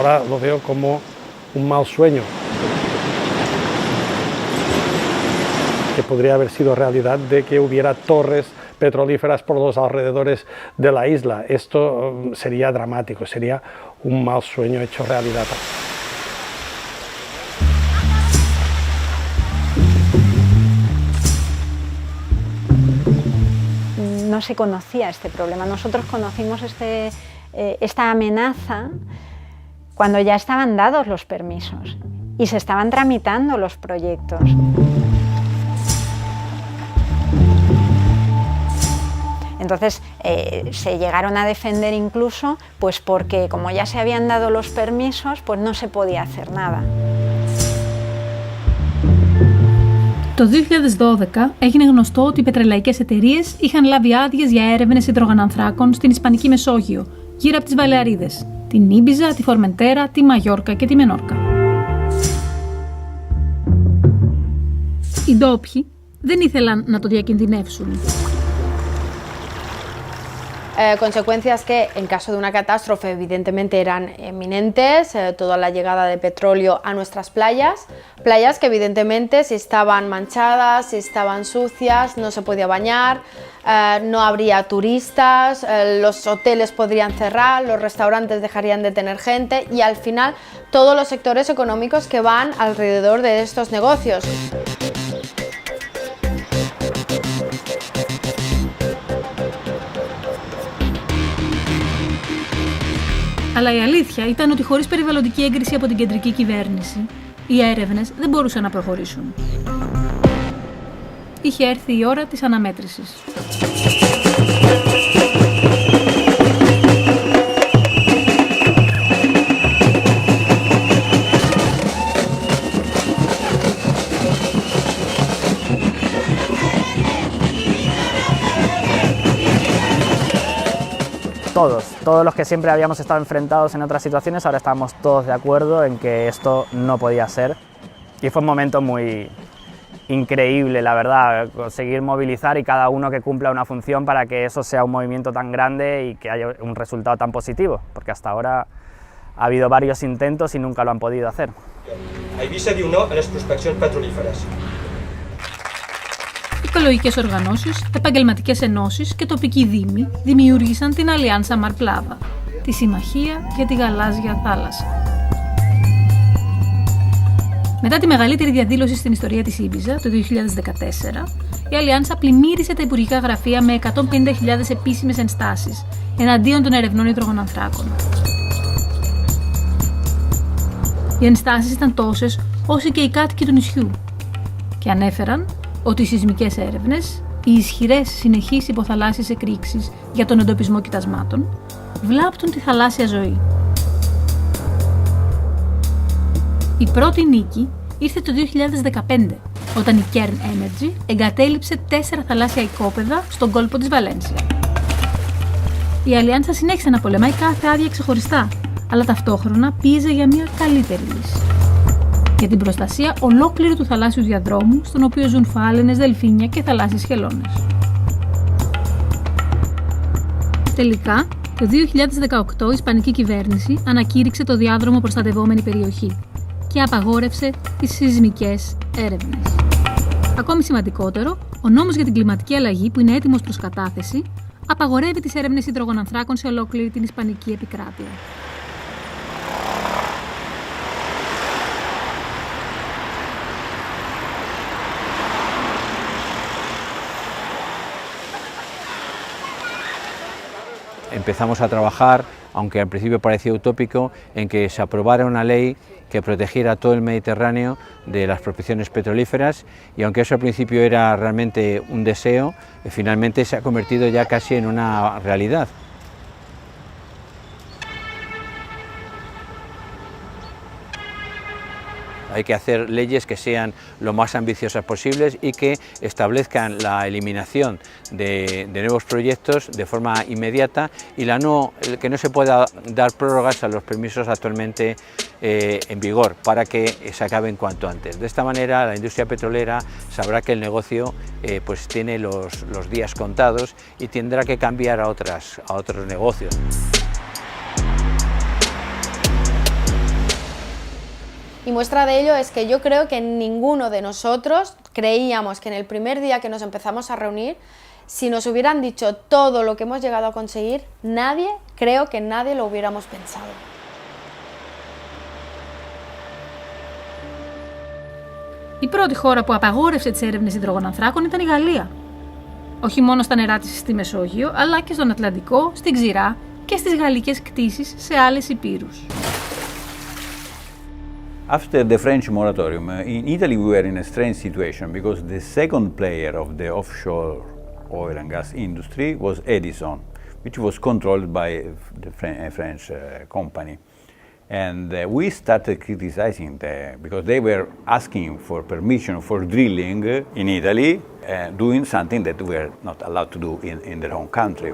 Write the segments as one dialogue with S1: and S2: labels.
S1: ahora lo veo como un mal sueño, que podría haber sido realidad de que hubiera torres petrolíferas por los alrededores de la isla. Esto sería dramático, sería un mal sueño hecho realidad.
S2: No se conocía este problema. Nosotros conocimos esta amenaza cuando ya estaban dados los permisos y se estaban tramitando los proyectos. Entonces se llegaron a defender incluso pues porque como ya se habían dado los permisos, pues no se podía hacer nada.
S3: Το 2012 έγινε γνωστό ότι οι πετρελαϊκές εταιρείες είχαν λάβει άδειες για έρευνες υδρογονανθράκων στην Ισπανική Μεσόγειο, γύρω από τις Βαλεαρίδες, την Ήμπιζα, τη Φορμεντέρα, τη Μαγιόρκα και τη Μενόρκα. Οι ντόπιοι δεν ήθελαν να το διακινδυνεύσουν.
S4: Consecuencias que en caso de una catástrofe evidentemente eran eminentes, toda la llegada de petróleo a nuestras playas que evidentemente si estaban manchadas, si estaban sucias, no se podía bañar, no habría turistas, los hoteles podrían cerrar, los restaurantes dejarían de tener gente y al final todos los sectores económicos que van alrededor de estos negocios.
S3: Αλλά η αλήθεια ήταν ότι χωρίς περιβαλλοντική έγκριση από την κεντρική κυβέρνηση, οι έρευνες δεν μπορούσαν να προχωρήσουν. Είχε έρθει η ώρα της αναμέτρησης.
S5: Todos los que siempre habíamos estado enfrentados en otras situaciones, ahora estábamos todos de acuerdo en que esto no podía ser. Y fue un momento muy increíble, la verdad, conseguir movilizar y cada uno que cumpla una función para que eso sea un movimiento tan grande y que haya un resultado tan positivo, porque hasta ahora ha habido varios intentos y nunca lo han podido hacer.
S6: A Eivissa diu no a les prospeccions petrolíferes.
S3: Οικολογικές οργανώσεις, επαγγελματικές ενώσεις και τοπικοί δήμοι δημιούργησαν την Alianza Mar Plava, τη Συμμαχία για τη Γαλάζια Θάλασσα. Μετά τη μεγαλύτερη διαδήλωση στην ιστορία της Ήμπιζα το 2014, η Alianza πλημμύρισε τα υπουργικά γραφεία με 150.000 επίσημες ενστάσεις εναντίον των ερευνών υδρογονανθράκων. Οι ενστάσεις ήταν τόσες όσοι και οι κάτοικοι του νησιού και ανέφεραν ότι οι σεισμικές έρευνες, οι ισχυρές συνεχείς υποθαλάσσιες εκρήξεις για τον εντοπισμό κοιτασμάτων βλάπτουν τη θαλάσσια ζωή. Η πρώτη νίκη ήρθε το 2015, όταν η Kern Energy εγκατέλειψε 4 θαλάσσια οικόπεδα στον κόλπο της Βαλένσια. Η Alianza συνέχισε να πολεμάει κάθε άδεια ξεχωριστά, αλλά ταυτόχρονα πίεζε για μια καλύτερη λύση. Για την προστασία ολόκληρου του θαλάσσιου διαδρόμου, στον οποίο ζουν φάλαινες, δελφίνια και θαλάσσιες χελώνες. Τελικά, το 2018 η Ισπανική κυβέρνηση ανακήρυξε το διάδρομο προστατευόμενη περιοχή και απαγόρευσε τις σεισμικές έρευνες. Ακόμη σημαντικότερο, ο νόμος για την κλιματική αλλαγή, που είναι έτοιμος προς κατάθεση, απαγορεύει τις έρευνες υδρογονανθράκων σε ολόκληρη την Ισπανική επικράτεια.
S7: Empezamos a trabajar, aunque al principio parecía utópico, en que se aprobara una ley que protegiera todo el Mediterráneo de las prospecciones petrolíferas y aunque eso al principio era realmente un deseo, finalmente se ha convertido ya casi en una realidad. Hay que hacer leyes que sean lo más ambiciosas posibles y que establezcan la eliminación de nuevos proyectos de forma inmediata y que no se pueda dar prórrogas a los permisos actualmente en vigor para que se acaben cuanto antes. De esta manera la industria petrolera sabrá que el negocio pues tiene los días contados y tendrá que cambiar a otros negocios.
S4: Y muestra de ello es que yo creo que ninguno de nosotros creíamos que en el primer día que nos empezamos a reunir, si nos hubieran dicho todo lo que hemos llegado a conseguir, creo que nadie lo hubiéramos pensado.
S3: Η πρώτη χώρα που απαγόρευσε τις έρευνες υδρογονανθράκων ήταν η Γαλλία. Όχι μόνο στα νερά της στη Μεσόγειο, αλλά και στον Ατλαντικό, στην Ξηρά και στις γαλλικές κτήσεις σε άλλες υπήρους.
S8: After the French moratorium, in Italy we were in a strange situation because the second player of the offshore oil and gas industry was Edison, which was controlled by the French company. And we started criticizing them because they were asking for permission for drilling in Italy, doing something that we were not allowed to do in their own country.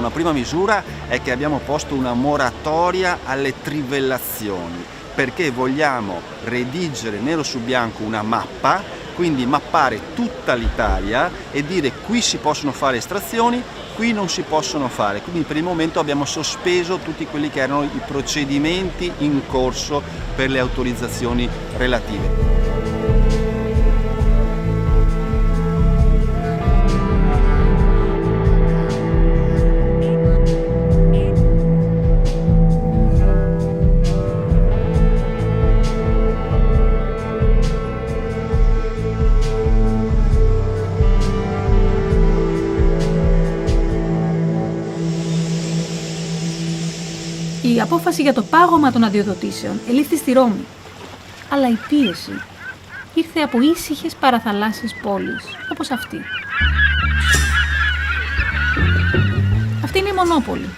S9: La prima misura è che abbiamo posto una moratoria alle trivellazioni, perché vogliamo redigere nero su bianco una mappa, quindi mappare tutta l'Italia e dire qui si possono fare estrazioni, qui non si possono fare. Quindi per il momento abbiamo sospeso tutti quelli che erano i procedimenti in corso per le autorizzazioni relative.
S3: Η απόφαση για το πάγωμα των αδειοδοτήσεων ελήφθη στη Ρώμη, αλλά η πίεση ήρθε από ήσυχες παραθαλάσσιες πόλεις, όπως αυτή. Αυτή είναι η Μονόπολη,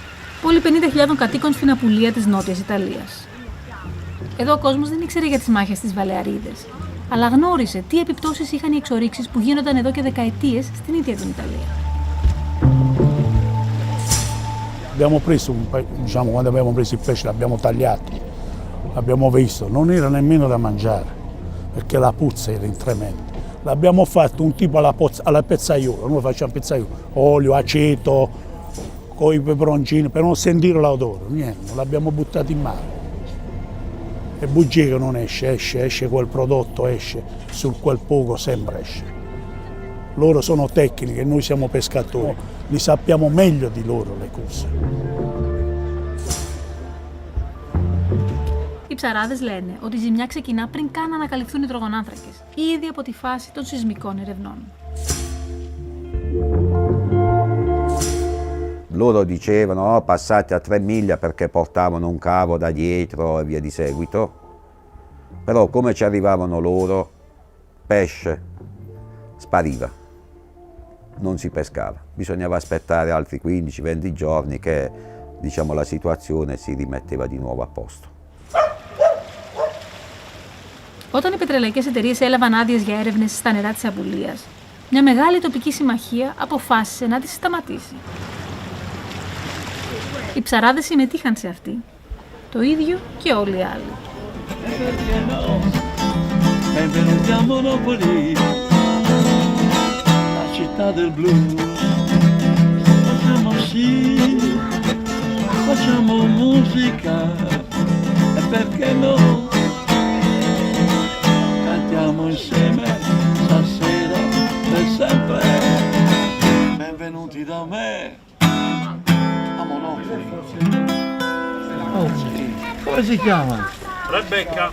S3: πόλη 50.000 κατοίκων στην Απουλία της Νότιας Ιταλίας. Εδώ ο κόσμος δεν ήξερε για τις μάχες στις Βαλεαρίδες, αλλά γνώρισε τι επιπτώσεις είχαν οι εξορίξεις που γίνονταν εδώ και δεκαετίες στην ίδια την Ιταλία.
S10: Abbiamo preso, diciamo, quando abbiamo preso il pesce l'abbiamo tagliato, l'abbiamo visto, non era nemmeno da mangiare, perché la puzza era tremenda. L'abbiamo fatto un tipo alla pizzaiolo, noi facciamo pizzaiolo, olio, aceto, con i peperoncini, per non sentire l'odore, niente, non l'abbiamo buttato in mare. E bugie che non esce quel prodotto, esce, su quel poco sempre esce. Loro sono tecniche, noi siamo pescatori, li sappiamo meglio di loro le cose.
S3: Οι ψαράδες λένε ότι η ζημιά ξεκινά πριν καν ανακαλυφθούν οι υδρογονάνθρακες, ήδη από τη φάση των σεισμικών ερευνών.
S11: Loro dicevano passate a 3 miglia perché portavano un cavo da dietro e via di seguito, però come ci arrivavano loro, pesce spariva, non si pescava, bisognava aspettare altri 15-20 giorni che, diciamo, la situazione si rimetteva di nuovo a posto.
S3: Όταν οι πετρελαϊκές εταιρείες έλαβαν άδειες για έρευνες στα νερά της Απουλίας, μια μεγάλη τοπική συμμαχία αποφάσισε να τις σταματήσει. Οι ψαράδες συμμετείχαν σε αυτή, το ίδιο και όλοι οι άλλοι.
S12: Benvenuti a Monopoli, la città del blues. Facciamo sì, facciamo musica, e perché no? Cantiamo insieme stasera per sempre. Benvenuti da me a Monopoli. Oh, come si chiama?
S13: Rebecca.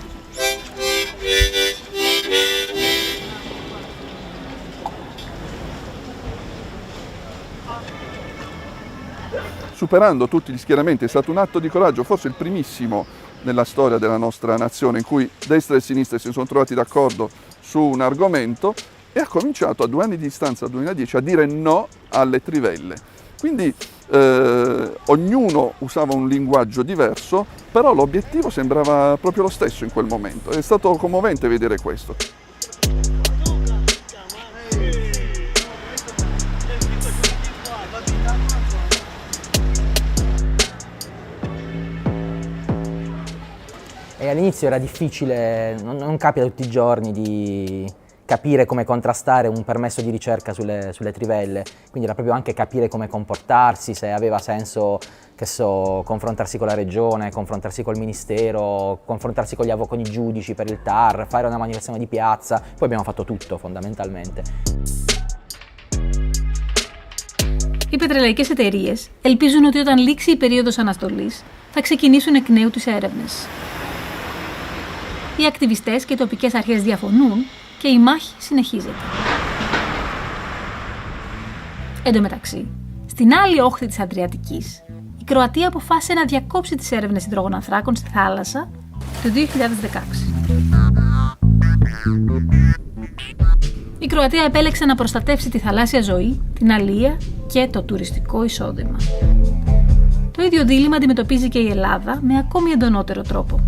S14: Superando tutti gli schieramenti è stato un atto di coraggio, forse il primissimo nella storia della nostra nazione, in cui destra e sinistra si sono trovati d'accordo su un argomento e ha cominciato a 2 anni di distanza, al 2010, a dire no alle trivelle. Quindi ognuno usava un linguaggio diverso, però l'obiettivo sembrava proprio lo stesso in quel momento. È stato commovente vedere questo.
S13: E all'inizio era difficile, non capita tutti i giorni di capire come contrastare un permesso di ricerca sulle trivelle, quindi era proprio anche capire come comportarsi, se aveva senso, che so, confrontarsi con la regione, confrontarsi col ministero, confrontarsi con i giudici per il TAR, fare una manifestazione di piazza. Poi abbiamo fatto tutto fondamentalmente.
S3: Οι πετρελαϊκές εταιρείες ελπίζουν ότι όταν λήξει η περίοδος αναστολής θα ξεκινήσουν εκ νέου τις έρευνες. Οι ακτιβιστές και οι τοπικές αρχές διαφωνούν και η μάχη συνεχίζεται. Εν τω μεταξύ, στην άλλη όχθη της Αδριατικής, η Κροατία αποφάσισε να διακόψει τις έρευνες υδρογονανθράκων στη θάλασσα το 2016. Η Κροατία επέλεξε να προστατεύσει τη θαλάσσια ζωή, την αλεία και το τουριστικό εισόδημα. Το ίδιο δίλημμα αντιμετωπίζει και η Ελλάδα με ακόμη εντονότερο τρόπο.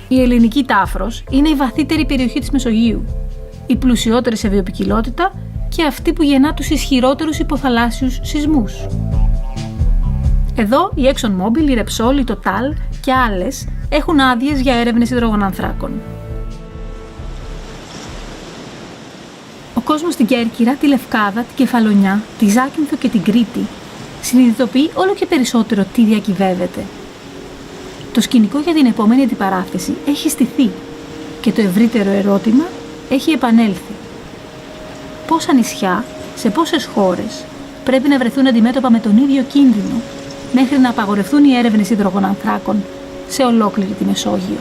S3: Η ελληνική Τάφρος είναι η βαθύτερη περιοχή της Μεσογείου, η πλουσιότερη σε βιοποικιλότητα και αυτή που γεννά τους ισχυρότερους υποθαλάσσιους σεισμούς. Εδώ η ExxonMobil, η Repsol, η Total και άλλες έχουν άδειες για έρευνες υδρογονανθράκων. Ο κόσμος στην Κέρκυρα, τη Λευκάδα, την Κεφαλονιά, τη Ζάκυνθο και την Κρήτη συνειδητοποιεί όλο και περισσότερο τι διακυβεύεται. Το σκηνικό για την επόμενη αντιπαράθεση έχει στηθεί και το ευρύτερο ερώτημα έχει επανέλθει. Πόσα νησιά, σε πόσες χώρες πρέπει να βρεθούν αντιμέτωπα με τον ίδιο κίνδυνο μέχρι να απαγορευτούν οι έρευνες υδρογονανθράκων σε ολόκληρη τη Μεσόγειο.